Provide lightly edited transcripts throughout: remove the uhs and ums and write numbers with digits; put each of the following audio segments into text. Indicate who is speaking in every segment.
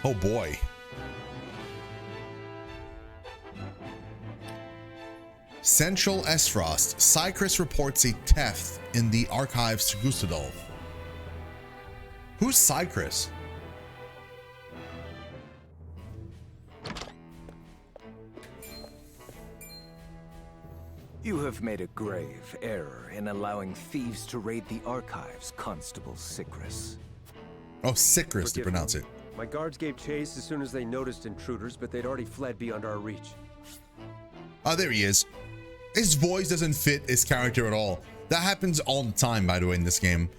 Speaker 1: Oh boy. Central Esfrost. Cycris reports a theft in the archives to Gustadolf. Who's Cycris?
Speaker 2: You have made a grave error in allowing thieves to raid the archives, Constable Cycris.
Speaker 1: Oh, Cycris to pronounce it.
Speaker 3: My guards gave chase as soon as they noticed intruders, but they'd already fled beyond our reach.
Speaker 1: Oh, there he is. His voice doesn't fit his character at all. That happens all the time, by the way, in this game,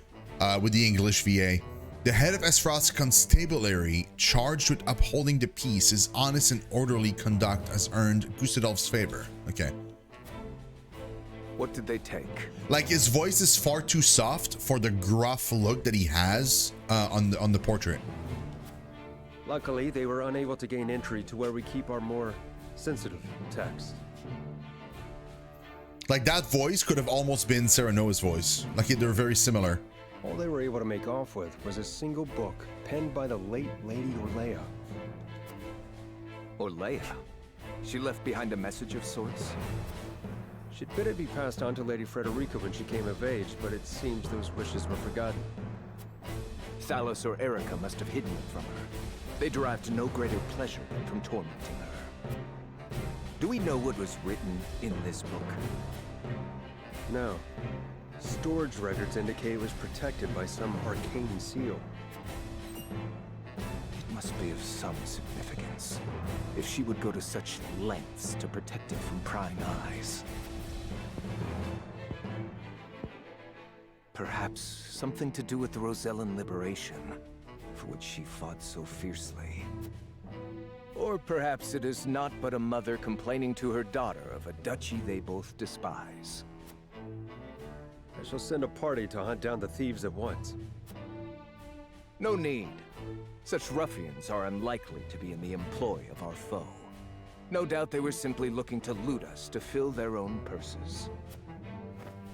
Speaker 1: with the English VA. The head of Esfrost's constabulary, charged with upholding the peace, his honest and orderly conduct has earned Gustadolf's favor. Okay.
Speaker 2: What did they take?
Speaker 1: Like, his voice is far too soft for the gruff look that he has on the portrait.
Speaker 3: Luckily, they were unable to gain entry to where we keep our more sensitive text.
Speaker 1: Like, that voice could have almost been Serenoa's voice. Like, they're very similar.
Speaker 3: All they were able to make off with was a single book penned by the late Lady Orlea.
Speaker 2: Orlea? She left behind a message of sorts?
Speaker 3: She'd bid it be passed on to Lady Frederica when she came of age, but it seems those wishes were forgotten.
Speaker 2: Thalos or Erica must have hidden it from her. They derived no greater pleasure than from tormenting her. Do we know what was written in this book?
Speaker 3: No. Storage records indicate it was protected by some arcane seal.
Speaker 2: It must be of some significance, if she would go to such lengths to protect it from prying eyes. Perhaps something to do with the Rosellan liberation, for which she fought so fiercely. Or perhaps it is not but a mother complaining to her daughter of a duchy they both despise.
Speaker 3: I shall send a party to hunt down the thieves at once.
Speaker 2: No need. Such ruffians are unlikely to be in the employ of our foe. No doubt they were simply looking to loot us to fill their own purses.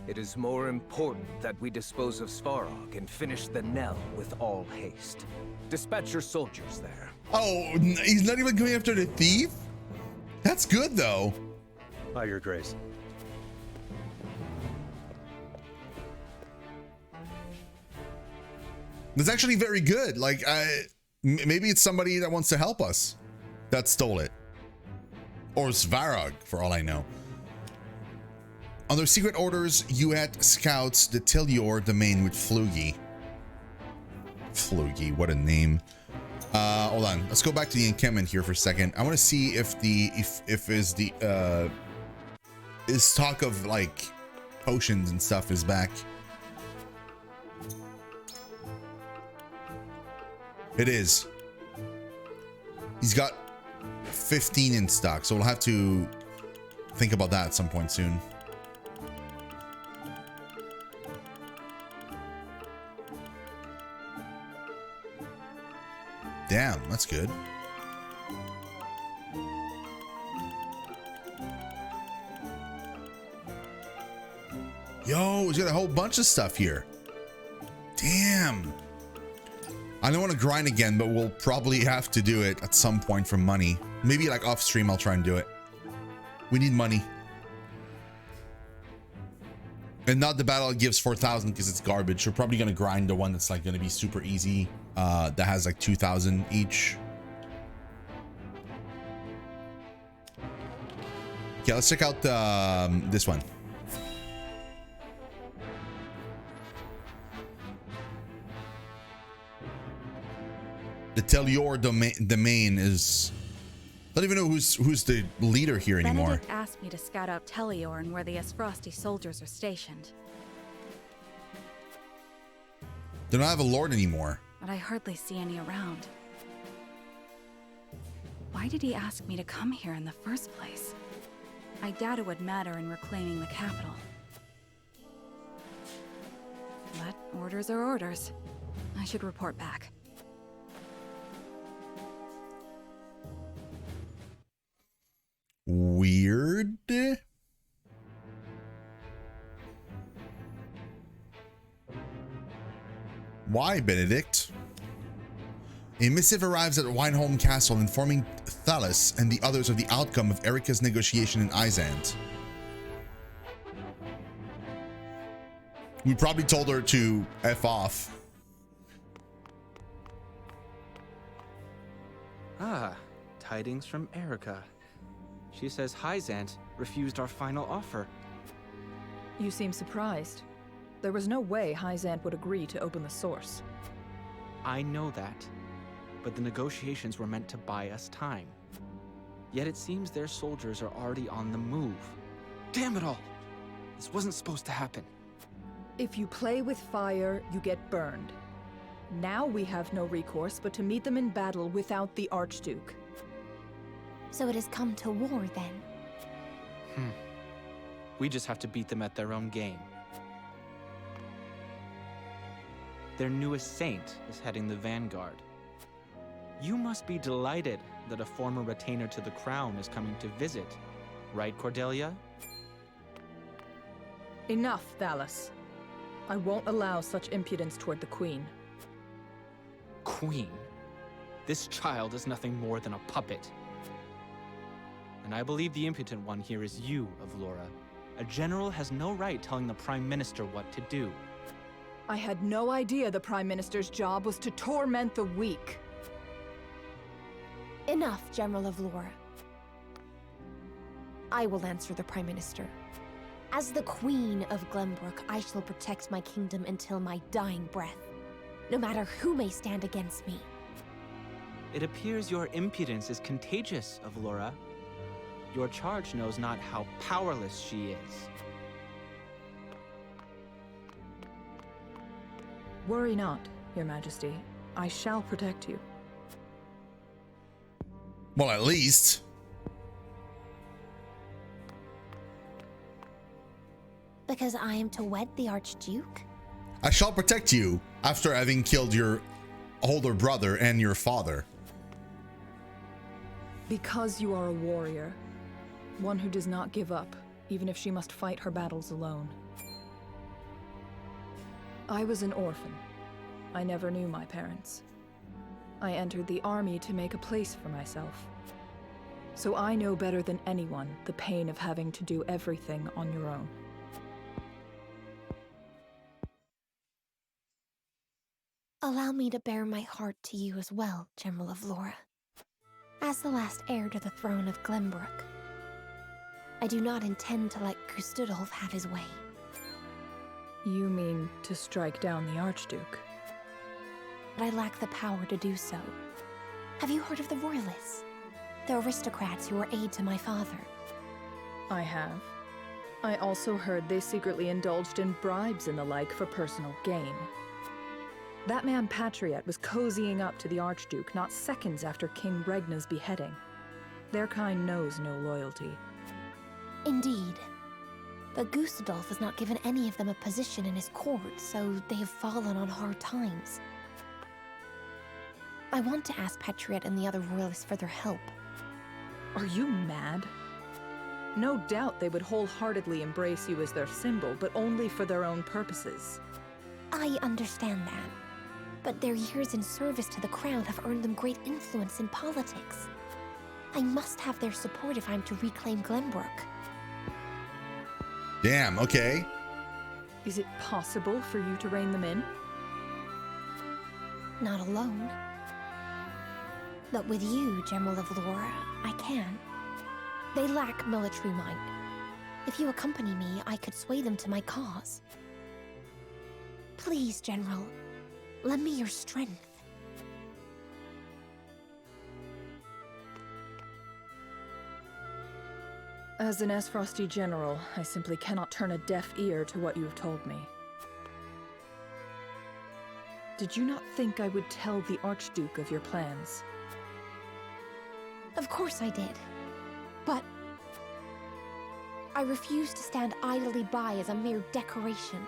Speaker 2: It is more important that we dispose of Svarog and finish the Nell with all haste. Dispatch your soldiers there.
Speaker 1: Oh, he's not even going after the thief? That's good, though.
Speaker 3: Aye, Your Grace.
Speaker 1: That's actually very good. Like, maybe it's somebody that wants to help us that stole it. Or Svarog, for all I know. Under secret orders, Yuet scouts the Tilior domain with Flugi. Flugi, what a name. Hold on. Let's go back to the encampment here for a second. I want to see if is talk of like potions and stuff is back. It is. He's got 15 in stock, so we'll have to think about that at some point soon. Damn, that's good. Yo, he's got a whole bunch of stuff here. Damn. I don't want to grind again, but we'll probably have to do it at some point for money. Maybe like off stream, I'll try and do it. We need money. And not the battle gives 4,000 because it's garbage. We're probably going to grind the one that's like going to be super easy. That has like 2,000 each. Okay, let's check out this one. The Telior domain is... I don't even know who's the leader here anymore.
Speaker 4: Benedict asked me to scout out Telior and where the Esfrosti soldiers are stationed.
Speaker 1: They don't have a lord anymore.
Speaker 4: But I hardly see any around. Why did he ask me to come here in the first place? I doubt it would matter in reclaiming the capital. But orders are orders. I should report back.
Speaker 1: Weird. Why, Benedict? A missive arrives at Wineholm Castle informing Thalys and the others of the outcome of Erika's negotiation in Izant. We probably told her to F off.
Speaker 5: Ah, tidings from Erika. She says Hyzant refused our final offer.
Speaker 6: You seem surprised. There was no way Hyzant would agree to open the source.
Speaker 5: I know that, but the negotiations were meant to buy us time. Yet it seems their soldiers are already on the move. Damn it all! This wasn't supposed to happen.
Speaker 6: If you play with fire, you get burned. Now we have no recourse but to meet them in battle without the Archduke.
Speaker 7: So it has come to war then?
Speaker 5: We just have to beat them at their own game. Their newest saint is heading the vanguard. You must be delighted that a former retainer to the crown is coming to visit, right, Cordelia?
Speaker 6: Enough, Thalys. I won't allow such impudence toward the Queen.
Speaker 5: Queen? This child is nothing more than a puppet. And I believe the impotent one here is you, Avlora. A general has no right telling the Prime Minister what to do.
Speaker 6: I had no idea the Prime Minister's job was to torment the weak.
Speaker 7: Enough, General Avlora. I will answer the Prime Minister. As the Queen of Glenbrook, I shall protect my kingdom until my dying breath, no matter who may stand against me.
Speaker 5: It appears your impudence is contagious, Avlora. Your charge knows not how powerless she is.
Speaker 6: Worry not, Your Majesty. I shall protect you.
Speaker 1: Well, at least.
Speaker 7: Because I am to wed the Archduke?
Speaker 1: I shall protect you after having killed your older brother and your father.
Speaker 6: Because you are a warrior. One who does not give up, even if she must fight her battles alone. I was an orphan. I never knew my parents. I entered the army to make a place for myself. So I know better than anyone the pain of having to do everything on your own.
Speaker 7: Allow me to bare my heart to you as well, General Avlora. As the last heir to the throne of Glenbrook, I do not intend to let Gustudolf have his way.
Speaker 6: You mean to strike down the Archduke?
Speaker 7: But I lack the power to do so. Have you heard of the Royalists? The aristocrats who were aid to my father.
Speaker 6: I have. I also heard they secretly indulged in bribes and the like for personal gain. That man Patriot was cozying up to the Archduke not seconds after King Regna's beheading. Their kind knows no loyalty.
Speaker 7: Indeed. But Gustudolf has not given any of them a position in his court, so they have fallen on hard times. I want to ask Patriot and the other royalists for their help.
Speaker 6: Are you mad? No doubt they would wholeheartedly embrace you as their symbol, but only for their own purposes.
Speaker 7: I understand that. But their years in service to the crown have earned them great influence in politics. I must have their support if I'm to reclaim Glenbrook.
Speaker 1: Damn, okay.
Speaker 6: Is it possible for you to rein them in?
Speaker 7: Not alone. But with you, General Avlora, I can. They lack military might. If you accompany me, I could sway them to my cause. Please, General, lend me your strength.
Speaker 6: As an Esfrosty general, I simply cannot turn a deaf ear to what you have told me. Did you not think I would tell the Archduke of your plans?
Speaker 7: Of course I did. But I refused to stand idly by as a mere decoration.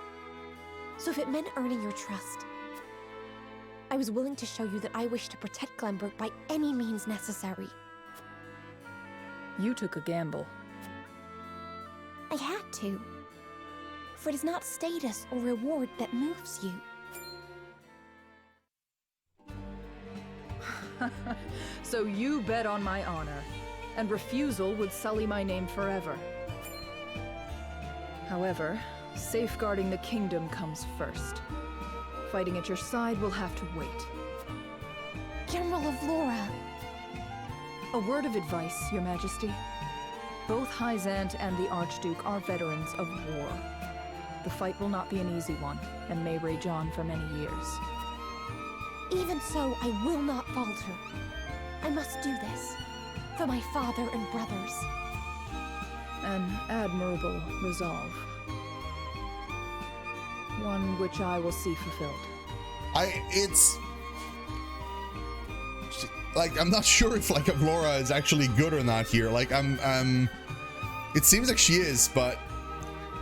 Speaker 7: So if it meant earning your trust, I was willing to show you that I wish to protect Glenbrook by any means necessary.
Speaker 6: You took a gamble.
Speaker 7: I had to. For it is not status or reward that moves you.
Speaker 6: So you bet on my honor, and refusal would sully my name forever. However, safeguarding the kingdom comes first. Fighting at your side will have to wait.
Speaker 7: General of Laura.
Speaker 6: A word of advice, Your Majesty. Both High Zant and the Archduke are veterans of war. The fight will not be an easy one, and may rage on for many years.
Speaker 7: Even so, I will not falter. I must do this. For my father and brothers.
Speaker 6: An admirable resolve. One which I will see fulfilled.
Speaker 1: It's like, I'm not sure if like Laura is actually good or not here. Like it seems like she is, but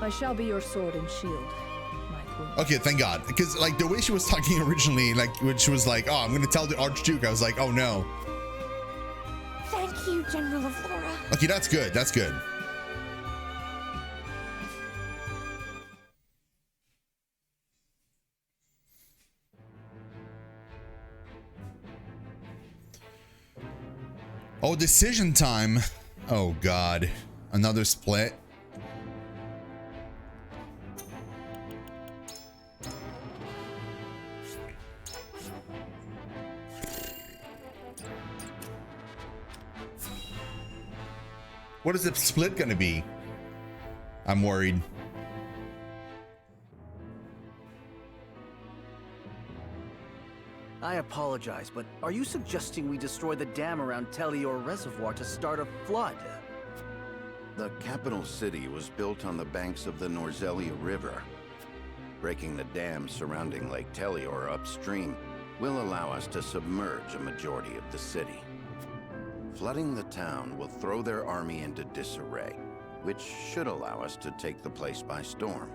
Speaker 6: I shall be your sword and shield, my queen.
Speaker 1: okay, thank God. Because like the way she was talking originally, like when she was like, oh, I'm gonna tell the Archduke, I was like, oh no.
Speaker 7: Thank you, General of Laura.
Speaker 1: Okay, that's good. That's good. Oh, decision time. Oh God, another split. What is the split gonna be? I'm worried.
Speaker 8: I apologize, but are you suggesting we destroy the dam around Telior Reservoir to start a flood?
Speaker 9: The capital city was built on the banks of the Norzelia River. Breaking the dam surrounding Lake Telior upstream will allow us to submerge a majority of the city. Flooding the town will throw their army into disarray, which should allow us to take the place by storm.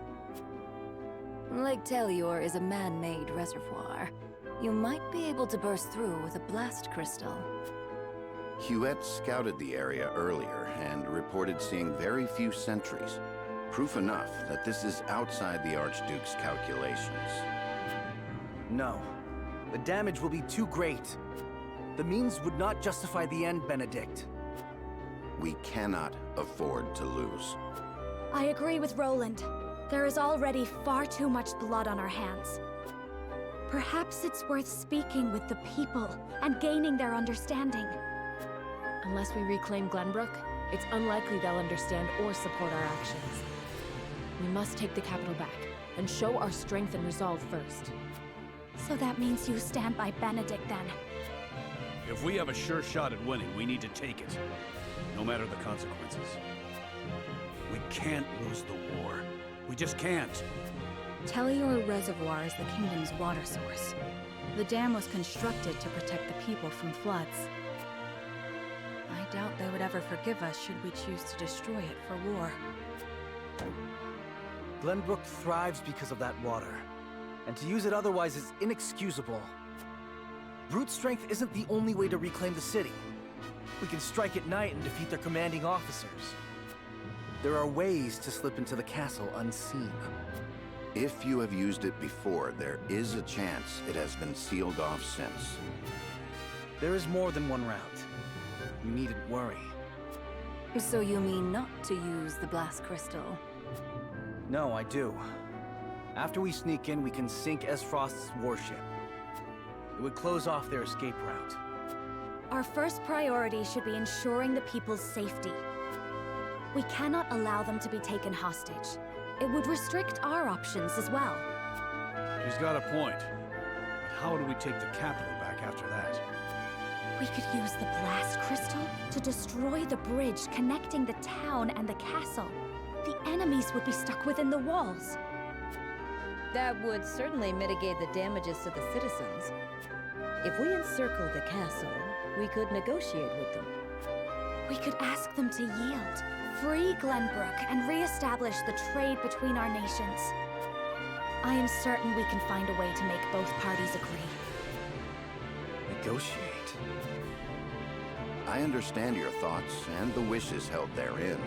Speaker 10: Lake Telior is a man-made reservoir. You might be able to burst through with a blast crystal.
Speaker 9: Huette scouted the area earlier and reported seeing very few sentries. Proof enough that this is outside the Archduke's calculations.
Speaker 8: No. The damage will be too great. The means would not justify the end, Benedict.
Speaker 9: We cannot afford to lose.
Speaker 11: I agree with Roland. There is already far too much blood on our hands. Perhaps it's worth speaking with the people and gaining their understanding.
Speaker 12: Unless we reclaim Glenbrook, it's unlikely they'll understand or support our actions. We must take the capital back and show our strength and resolve first.
Speaker 11: So that means you stand by Benedict then?
Speaker 13: If we have a sure shot at winning, we need to take it, no matter the consequences. We can't lose the war. We just can't.
Speaker 4: Telior Reservoir is the kingdom's water source. The dam was constructed to protect the people from floods. I doubt they would ever forgive us should we choose to destroy it for war.
Speaker 8: Glenbrook thrives because of that water, and to use it otherwise is inexcusable. Brute strength isn't the only way to reclaim the city. We can strike at night and defeat their commanding officers. There are ways to slip into the castle unseen.
Speaker 9: If you have used it before, there is a chance it has been sealed off since.
Speaker 8: There is more than one route. You needn't worry.
Speaker 10: So you mean not to use the blast crystal?
Speaker 8: No, I do. After we sneak in, we can sink Esfrost's warship. It would close off their escape route.
Speaker 11: Our first priority should be ensuring the people's safety. We cannot allow them to be taken hostage. It would restrict our options as well.
Speaker 13: He's got a point. But how do we take the capital back after that?
Speaker 11: We could use the blast crystal to destroy the bridge connecting the town and the castle. The enemies would be stuck within the walls.
Speaker 14: That would certainly mitigate the damages to the citizens. If we encircle the castle, we could negotiate with them.
Speaker 11: We could ask them to yield, free Glenbrook, and re-establish the trade between our nations. I am certain we can find a way to make both parties agree.
Speaker 8: Negotiate?
Speaker 9: I understand your thoughts and the wishes held therein.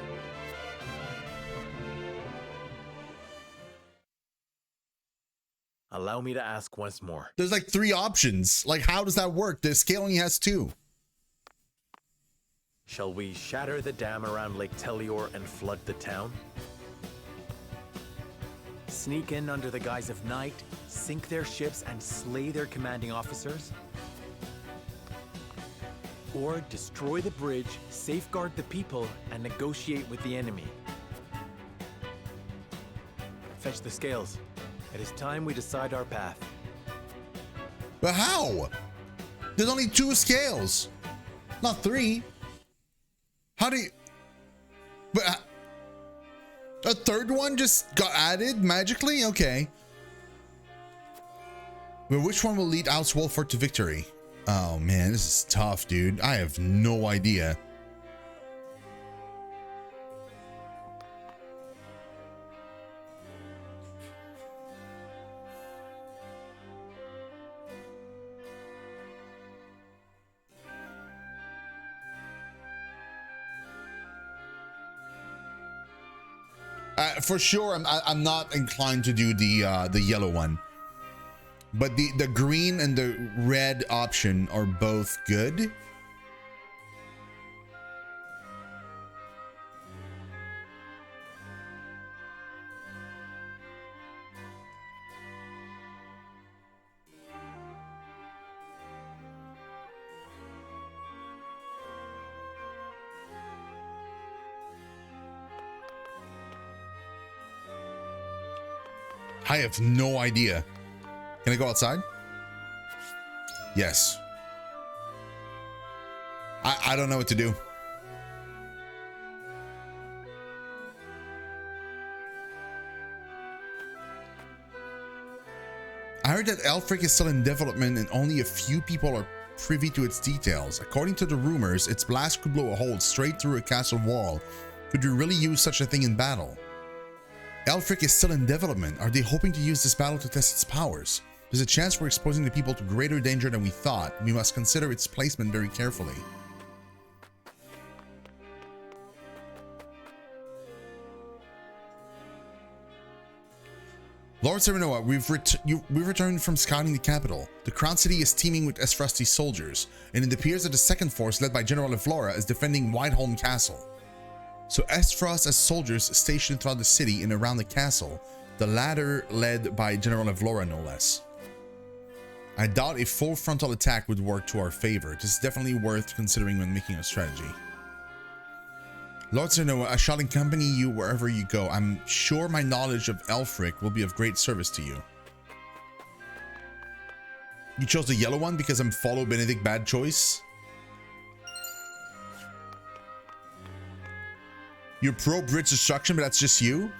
Speaker 8: Allow
Speaker 15: Allow me to ask once more.
Speaker 1: There's like 3 options. Like, how does that work? The scale only has 2.
Speaker 15: Shall we shatter the dam around Lake Telior and flood the town?
Speaker 8: Sneak in under the guise of night, sink their ships, and slay their commanding officers? Or destroy the bridge, safeguard the people, and negotiate with the enemy? Fetch the scales. It is time we decide our path.
Speaker 1: But how? There's only 2 scales, not 3. How do you... But a 3rd one just got added magically? Okay. But which one will lead House Wolford to victory? Oh man, this is tough, dude. I have no idea. For sure, I'm not inclined to do the yellow one, but the green and the red option are both good. I have no idea. Can I go outside? Yes. I don't know what to do. I heard that Elfric is still in development and only a few people are privy to its details. According to the rumors, its blast could blow a hole straight through a castle wall. Could you really use such a thing in battle? Elfric is still in development. Are they hoping to use this battle to test its powers? There's a chance we're exposing the people to greater danger than we thought. We must consider its placement very carefully. Lord Serenoa, we've returned from scouting the capital. The Crown City is teeming with Esfrosti soldiers, and it appears that the second force led by General Evlora is defending Whiteholm Castle. So Esfrost has soldiers stationed throughout the city and around the castle, the latter led by General Evlora no less. I doubt a full frontal attack would work to our favor. This is definitely worth considering when making a strategy. Lord Serenoa, I shall accompany you wherever you go. I'm sure my knowledge of Elfric will be of great service to you. You chose the yellow one because I'm follow Benedict bad choice? You're pro bridge destruction, but that's just you?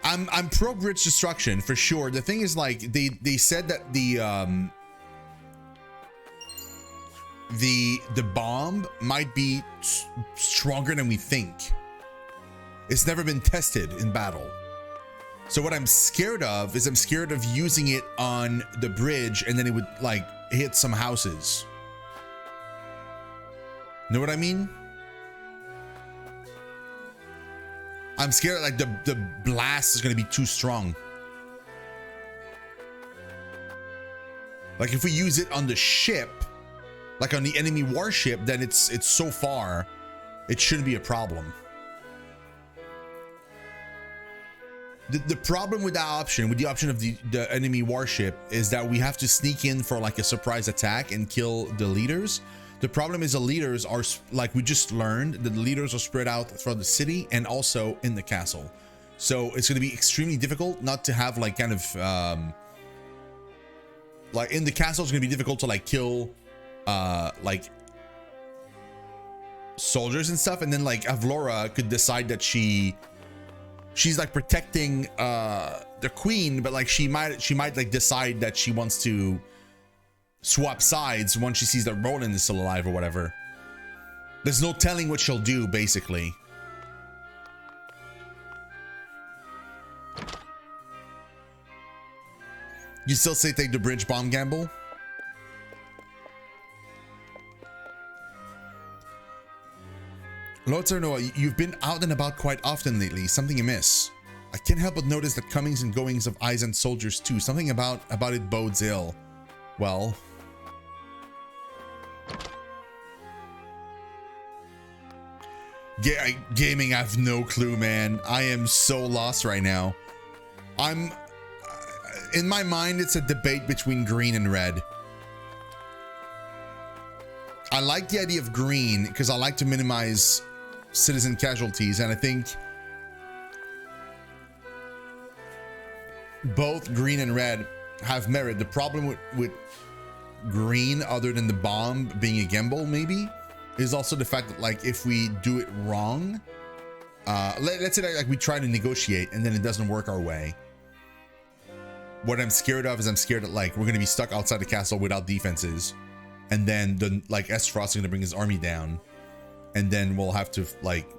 Speaker 1: I'm pro bridge destruction for sure. The thing is, like, they said that the bomb might be stronger than we think. It's never been tested in battle. So what I'm scared of is I'm scared of using it on the bridge and then it would like hit some houses. Know what I mean? I'm scared like the blast is going to be too strong. Like if we use it on the ship, like on the enemy warship, then it's so far, it shouldn't be a problem. The problem with that option, with the option of the enemy warship, is that we have to sneak in for like a surprise attack and kill the leaders. The problem is the leaders are, like we just learned, that the leaders are spread out throughout the city and also in the castle. So it's going to be extremely difficult not to have like kind of, like in the castle, it's going to be difficult to like kill like soldiers and stuff. And then like Evlora could decide that she's like protecting the queen, but like she might like decide that she wants to swap sides once she sees that Roland is still alive or whatever. There's no telling what she'll do, basically. You still say take the bridge bomb gamble? Lord Serenoa, you've been out and about quite often lately. Something amiss? I can't help but notice the comings and goings of eyes and soldiers too. Something about it bodes ill. Well, gaming, I have no clue, man. I am so lost right now. I'm in my mind, it's a debate between green and red. I like the idea of green because I like to minimize citizen casualties, and I think both green and red have merit. The problem with green, other than the bomb being a gamble maybe, is also the fact that, like, if we do it wrong, let's say like we try to negotiate and then it doesn't work our way. What I'm scared of is I'm scared that, like, we're going to be stuck outside the castle without defenses, and then Esfrost is going to bring his army down, and then we'll have to, like,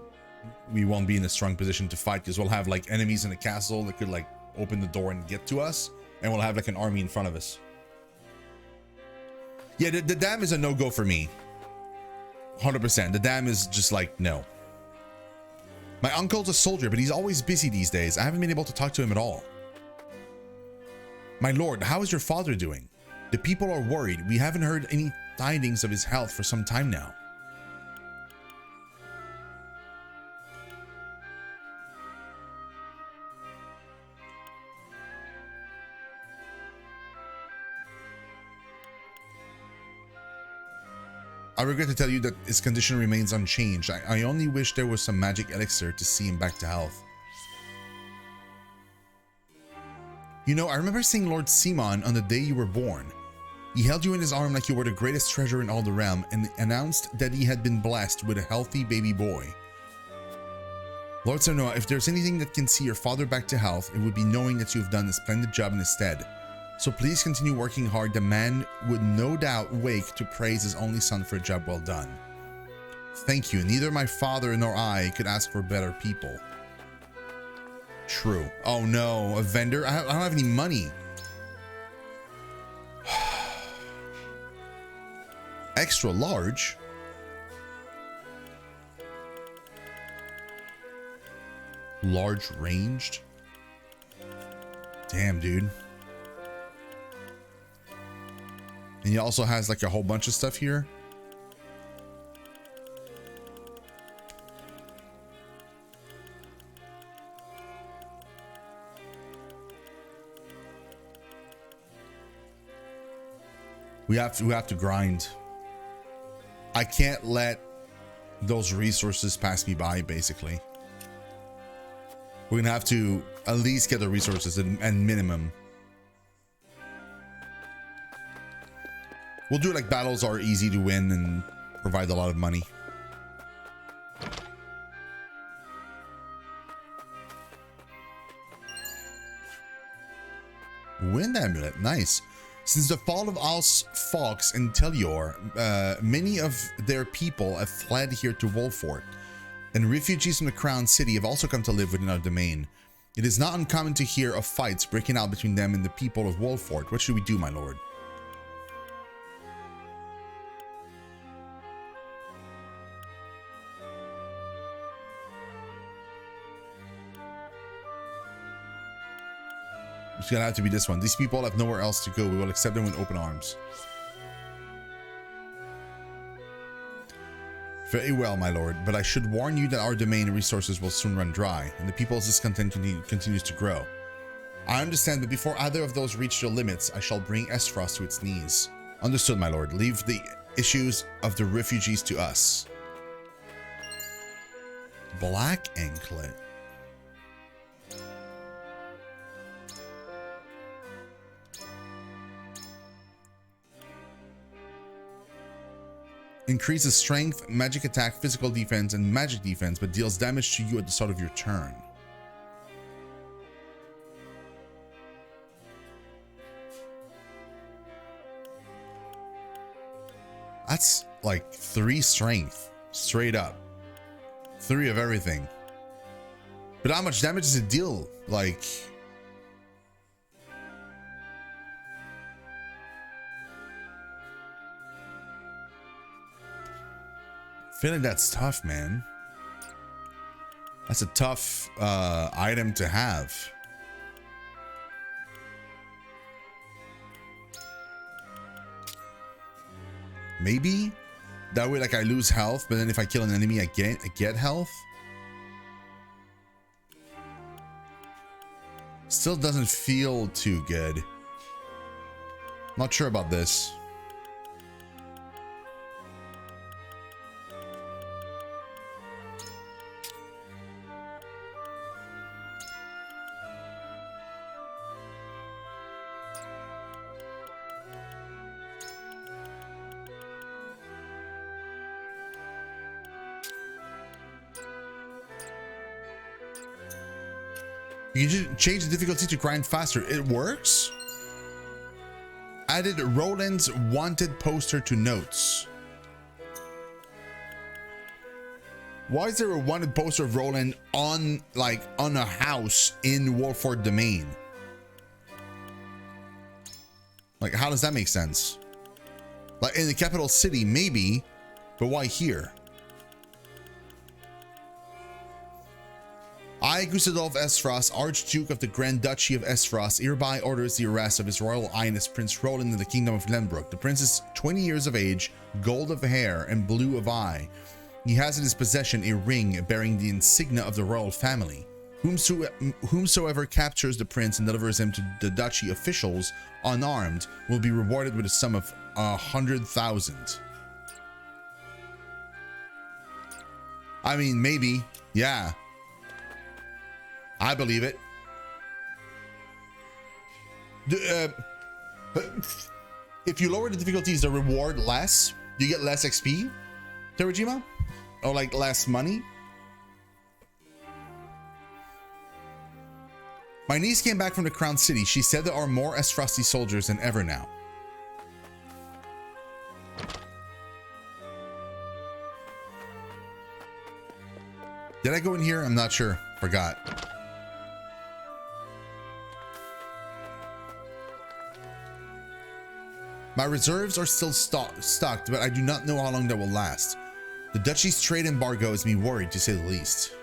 Speaker 1: we won't be in a strong position to fight because we'll have, like, enemies in the castle that could, like, open the door and get to us, and we'll have, like, an army in front of us. Yeah, the dam is a no-go for me. 100%. The dam is just like, no. My uncle's a soldier, but he's always busy these days. I haven't been able to talk to him at all. My lord, how is your father doing? The people are worried. We haven't heard any tidings of his health for some time now. I regret to tell you that his condition remains unchanged. I only wish there was some magic elixir to see him back to health. You know, I remember seeing Lord Simon on the day you were born. He held you in his arm like you were the greatest treasure in all the realm and announced that he had been blessed with a healthy baby boy. Lord Sanoa, if there's anything that can see your father back to health, it would be knowing that you've done a splendid job in his stead. So please continue working hard. The man would no doubt wake to praise his only son for a job well done. Thank you. Neither my father nor I could ask for better people. True. Oh no, a vendor? I don't have any money. Extra large? Large ranged? Damn, dude. And he also has like a whole bunch of stuff here. We have to grind. I can't let those resources pass me by, basically. We're gonna have to at least get the resources at minimum. We'll do it like battles are easy to win and provide a lot of money. Wind amulet, nice. Since the fall of Al's Fox and Telior, many of their people have fled here to Wolfort, and refugees from the Crown City have also come to live within our domain. It is not uncommon to hear of fights breaking out between them and the people of Wolfort. What should we do, my lord? It's gonna have to be this one. These people have nowhere else to go. We will accept them with open arms. Very well, my lord, but I should warn you that our domain resources will soon run dry, and the people's discontent continues to grow. I understand, but before either of those reach their limits, I shall bring Esfrost to its knees. Understood, my lord. Leave the issues of the refugees to us. Black Anklet. Increases strength, magic attack, physical defense, and magic defense, but deals damage to you at the start of your turn. That's like 3 strength, straight up. 3 of everything. But how much damage does it deal? Like... feeling that's tough, man. That's a tough item to have. Maybe that way, like, I lose health, but then if I kill an enemy, I get health. Still doesn't feel too good. Not sure about this. You can just change the difficulty to grind faster. It works. Added Roland's wanted poster to notes. Why is there a wanted poster of Roland on a house in Wolford Domain? Like, how does that make sense? Like, in the capital city, maybe, but why here? I, Gustavov Esfrost, Archduke of the Grand Duchy of Esfrost, hereby orders the arrest of His Royal Highness Prince Roland in the Kingdom of Glenbrook. The prince is 20 years of age, gold of hair, and blue of eye. He has in his possession a ring bearing the insignia of the royal family. Whomsoever captures the prince and delivers him to the duchy officials unarmed will be rewarded with a sum of 100,000. I mean, maybe, yeah. I believe it. If you lower the difficulties, the reward less. Do you get less XP, Terajima? Or like less money? My niece came back from the Crown City. She said there are more Esfrosti soldiers than ever now. Did I go in here? I'm not sure. Forgot. My reserves are still stocked, but I do not know how long that will last. The duchy's trade embargo has me worried, to say the least.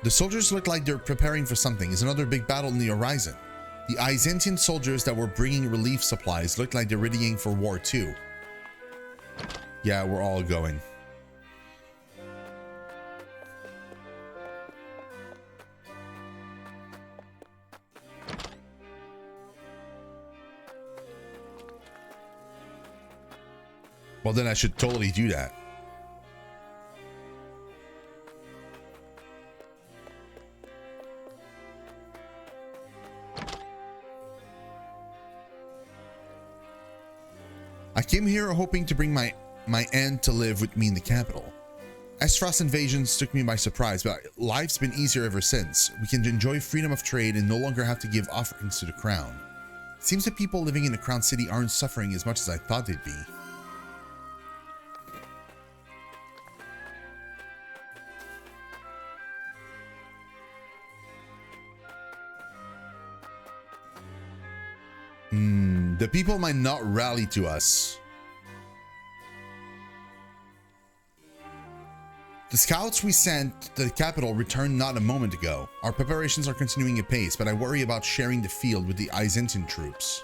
Speaker 1: The soldiers look like they're preparing for something. Is another big battle in the horizon? The Byzantine soldiers that were bringing relief supplies look like they're readying for war too. Yeah, we're all going. Well, then I should totally do that. I came here hoping to bring my aunt to live with me in the capital. Esfrost invasions took me by surprise, but life's been easier ever since. We can enjoy freedom of trade and no longer have to give offerings to the crown. It seems that people living in the Crown City aren't suffering as much as I thought they'd be. The people might not rally to us. The scouts we sent to the capital returned not a moment ago. Our preparations are continuing at pace, but I worry about sharing the field with the Byzantine troops.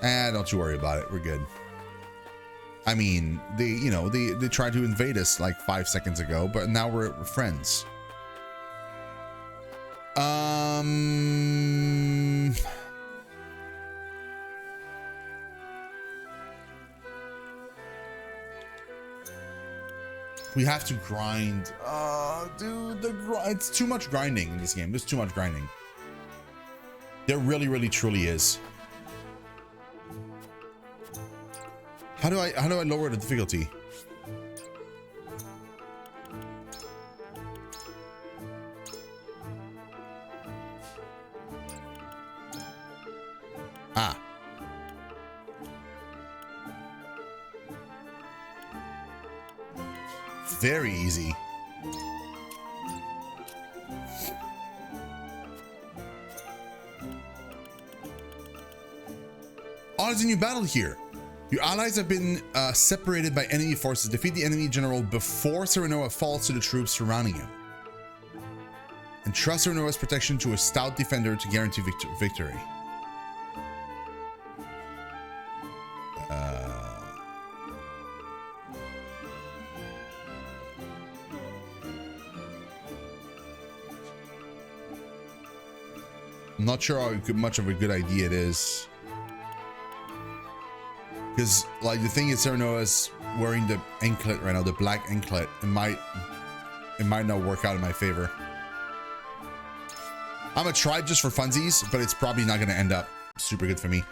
Speaker 1: Don't you worry about it. We're good. I mean, they tried to invade us like 5 seconds ago, but now we're friends. We have to grind. Dude, it's too much grinding in this game. There's too much grinding. There really, really, truly is. How do I lower the difficulty? Very easy. Oh, there's a new battle here. Your allies have been separated by enemy forces. Defeat the enemy general before Serenoa falls to the troops surrounding you. And trust Serenoa's protection to a stout defender to guarantee victory. I'm not sure how much of a good idea it is. Because, like, the thing is, Serenoa's wearing the anklet right now, the black anklet. It might not work out in my favor. I'm gonna try just for funsies, but it's probably not gonna end up super good for me.